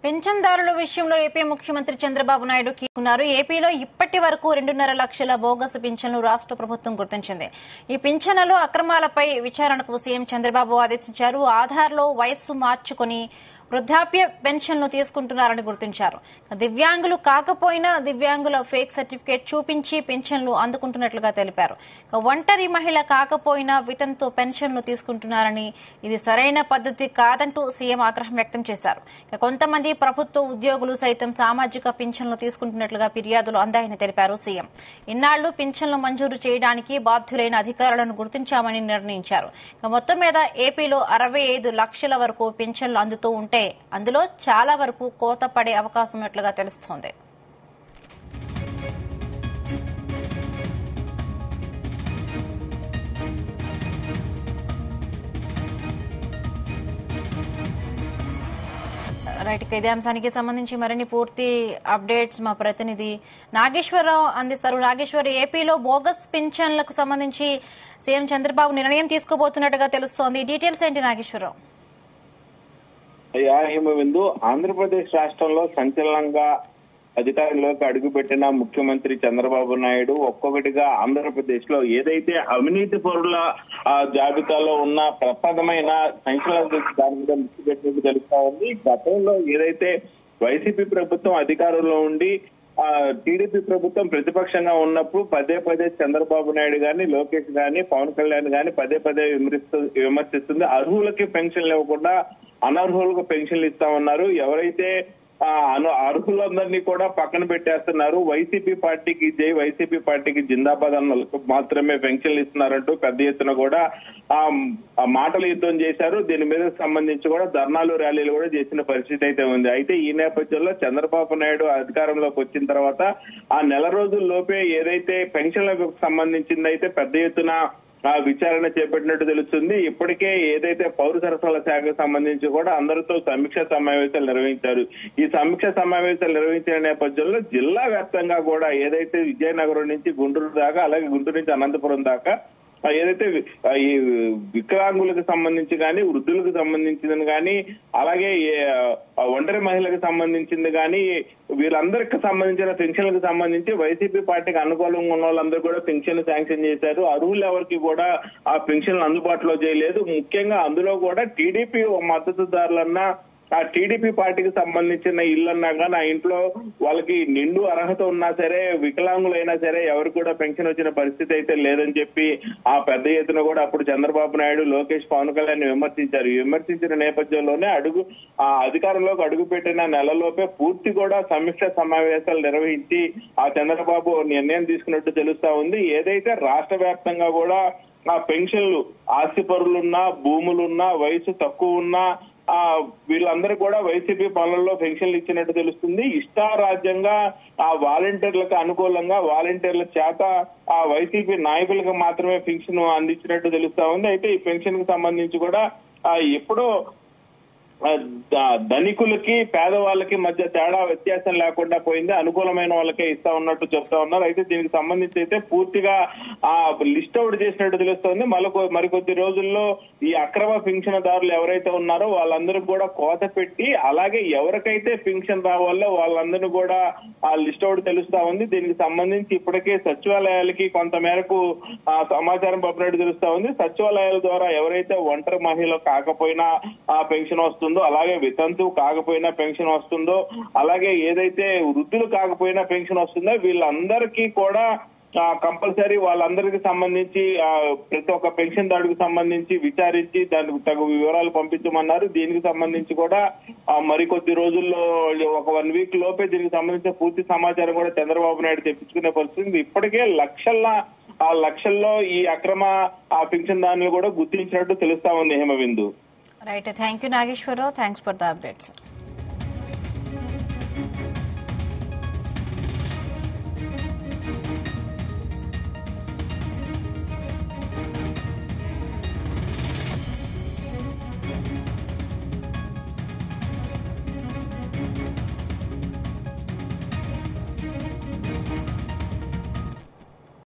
పింఛన్దారుల విషయంలో ఏపీ ముఖ్యమంత్రి చంద్రబాబు నాయుడు కీకున్నారు. ఏపీలో ఇప్పటి వరకు 2.5 లక్షల బోగస్ పింఛన్లు రాష్ట్ర ప్రభుత్వం గుర్తించింది. ఈ పింఛన్లలో అక్రమాలపై విచారణకు సీఎం చంద్రబాబు ఆదేశించారు. ఆధార్లో వయస్సు మార్చుకుని వృద్ధాప్య పెన్షన్లు తీసుకుంటున్నారని గుర్తించారు. దివ్యాంగులు కాకపోయినా దివ్యాంగుల ఫేక్ సర్టిఫికేట్ చూపించి పెన్షన్లు అందుకుంటున్నట్లుగా తెలిపారు. ఒంటరి మహిళ కాకపోయినా వితంతు పెన్షన్లు తీసుకుంటున్నారని, ఇది సరైన పద్ధతి కాదంటూ సీఎం ఆగ్రహం వ్యక్తం చేశారు. కొంతమంది ప్రభుత్వ ఉద్యోగులు సైతం సామాజిక పింఛన్లు తీసుకుంటున్నట్లుగా ఫిర్యాదులు అందాయని తెలిపారు సీఎం. ఇన్నాళ్లు పింఛన్లు మంజూరు చేయడానికి బాధ్యులైన అధికారులను గుర్తించామని నిర్ణయించారు. మొత్తం మీద ఏపీలో 65 లక్షల వరకు పింఛన్లు అందుతూ ఉంటే అందులో చాలా వరకు కోత పడే అవకాశం ఉన్నట్లుగా తెలుస్తోంది. రైట్, ఇదే అంశానికి సంబంధించి మరిన్ని పూర్తి అప్డేట్స్ మా ప్రతినిధి నాగేశ్వరరావు అందిస్తారు. నాగేశ్వర్, ఏపీలో బోగస్ పింఛన్లకు సంబంధించి సీఎం చంద్రబాబు నిర్ణయం తీసుకోబోతున్నట్టుగా తెలుస్తోంది. డీటెయిల్స్ ఏంటి నాగేశ్వరరావు? హిమబిందు, ఆంధ్రప్రదేశ్ రాష్ట్రంలో సంచలనంగా అధికారంలోకి అడుగుపెట్టిన ముఖ్యమంత్రి చంద్రబాబు నాయుడు ఒక్కొక్కటిగా ఆంధ్రప్రదేశ్ లో ఏదైతే అవినీతి పరుల జాబితాలో ఉన్న ప్రప్రథమైన సంచలనం దాని మీద ముక్తి పెట్టినట్టు తెలుస్తా ఉంది. గతంలో ఏదైతే వైసీపీ ప్రభుత్వం అధికారంలో ఉండి టీడీపీ ప్రభుత్వం ప్రతిపక్షంగా ఉన్నప్పుడు పదే పదే చంద్రబాబు నాయుడు గాని, లోకేష్ గాని, పవన్ కళ్యాణ్ గాని పదే పదే విమర్శిస్తుంది. అర్హులకి పెన్షన్లు ఇవ్వకుండా అనర్హులకు పెన్షన్లు ఇస్తామన్నారు. ఎవరైతే అర్హులందరినీ కూడా పక్కన పెట్టేస్తున్నారు. వైసీపీ పార్టీకి జై, వైసీపీ పార్టీకి జిందాబాద్ అన్నలకు మాత్రమే పెన్షన్లు ఇస్తున్నారంటూ పెద్ద ఎత్తున కూడా మాటలు యుద్ధం చేశారు. దీని మీద సంబంధించి కూడా ధర్నాలు, ర్యాలీలు కూడా చేసిన పరిస్థితి అయితే ఉంది. అయితే ఈ నేపథ్యంలో చంద్రబాబు నాయుడు అధికారంలోకి వచ్చిన తర్వాత ఆ నెల రోజుల్లోపే ఏదైతే పెన్షన్లకు సంబంధించింది అయితే పెద్ద ఎత్తున విచారణ చేపట్టినట్టు తెలుస్తుంది. ఇప్పటికే ఏదైతే పౌర సరఫరాల శాఖకు సంబంధించి కూడా అందరితో సమీక్ష సమావేశాలు నిర్వహించారు. ఈ సమీక్ష సమావేశాలు నిర్వహించిన నేపథ్యంలో జిల్లా వ్యాప్తంగా కూడా ఏదైతే విజయనగరం నుంచి గుంటూరు దాకా, అలాగే గుంటూరు నుంచి అనంతపురం దాకా ఏదైతే ఈ వికలాంగులకు సంబంధించి కానీ, వృద్ధులకు సంబంధించింది కానీ, అలాగే ఒంటరి మహిళలకు సంబంధించింది కానీ, వీళ్ళందరికి సంబంధించిన పెన్షన్లకు సంబంధించి వైసీపీ పార్టీకి అనుకూలంగా ఉన్న వాళ్ళందరూ కూడా పెన్షన్ శాంక్షన్ చేశారు. అర్హులు ఎవరికి కూడా ఆ పెన్షన్లు అందుబాటులో చేయలేదు. ముఖ్యంగా అందులో కూడా టీడీపీ మద్దతుదారులన్నా, ఆ టీడీపీ పార్టీకి సంబంధించిన ఇళ్ళన్నా కానీ ఆ ఇంట్లో వాళ్ళకి నిండు అర్హత ఉన్నా సరే, వికలాంగులైనా సరే ఎవరికి కూడా పెన్షన్ వచ్చిన పరిస్థితి అయితే లేదని చెప్పి ఆ పెద్ద ఎత్తున కూడా అప్పుడు చంద్రబాబు నాయుడు, లోకేష్, పవన్ కళ్యాణ్ విమర్శించారు. విమర్శించిన నేపథ్యంలోనే అధికారంలోకి అడుగుపెట్టిన నెలలోపే పూర్తి కూడా సమీక్ష సమావేశాలు నిర్వహించి ఆ చంద్రబాబు నిర్ణయం తీసుకున్నట్టు తెలుస్తా ఉంది. ఏదైతే రాష్ట్ర వ్యాప్తంగా కూడా ఆ పెన్షన్లు ఆస్తిపరులున్నా, భూములున్నా, వయసు తక్కువ ఉన్నా వీళ్ళందరూ కూడా వైసీపీ పనులలో పెన్షన్లు ఇచ్చినట్టు తెలుస్తుంది. ఇష్టారాజ్యంగా ఆ వాలంటీర్లకు అనుకూలంగా వాలంటీర్ల చేత ఆ వైసీపీ నాయకులకు మాత్రమే పెన్షన్ అందించినట్టు తెలుస్తా ఉంది. అయితే ఈ పెన్షన్ కు సంబంధించి కూడా ఎప్పుడో ధనికులకి, పేదవాళ్ళకి మధ్య తేడా వ్యత్యాసం లేకుండా పోయింది. అనుకూలమైన వాళ్ళకే ఇస్తా ఉన్నట్టు చెప్తా ఉన్నారు. అయితే దీనికి సంబంధించి అయితే పూర్తిగా లిస్ట్ అవుట్ చేసినట్టు తెలుస్తోంది. మరికొద్ది రోజుల్లో ఈ అక్రమ పింఛన్దారులు ఎవరైతే ఉన్నారో వాళ్ళందరూ కూడా కోత పెట్టి, అలాగే ఎవరికైతే పింఛన్ రావాలో వాళ్ళందరూ కూడా ఆ లిస్ట్ అవుట్ తెలుస్తా ఉంది. దీనికి సంబంధించి ఇప్పటికే సచివాలయాలకి కొంత మేరకు సమాచారం పంపినట్టు తెలుస్తా ఉంది. సచివాలయాల ద్వారా ఎవరైతే ఒంటరి మహిళ కాకపోయినా ఆ పెన్షన్ వస్తుంది, అలాగే వితంతు కాకపోయినా పెన్షన్ వస్తుందో, అలాగే ఏదైతే వృద్ధులు కాకపోయినా పెన్షన్ వస్తుందో వీళ్ళందరికీ కూడా కంపల్సరీ వాళ్ళందరికి సంబంధించి ప్రతి ఒక్క పెన్షన్ దాడికి సంబంధించి విచారించి దానికి తగు వివరాలు పంపించమన్నారు. దీనికి సంబంధించి కూడా మరికొద్ది రోజుల్లో ఒక 1 వీక్ లోపే దీనికి సంబంధించిన పూర్తి సమాచారం కూడా చంద్రబాబు నాయుడు తెప్పించుకునే పరిస్థితి. ఇప్పటికే లక్షల్లో ఈ అక్రమ పెన్షన్ దారులు కూడా గుర్తించినట్టు తెలుస్తా ఉంది. Himabindu. Right, thank you Nageswararao. Thanks for the updates.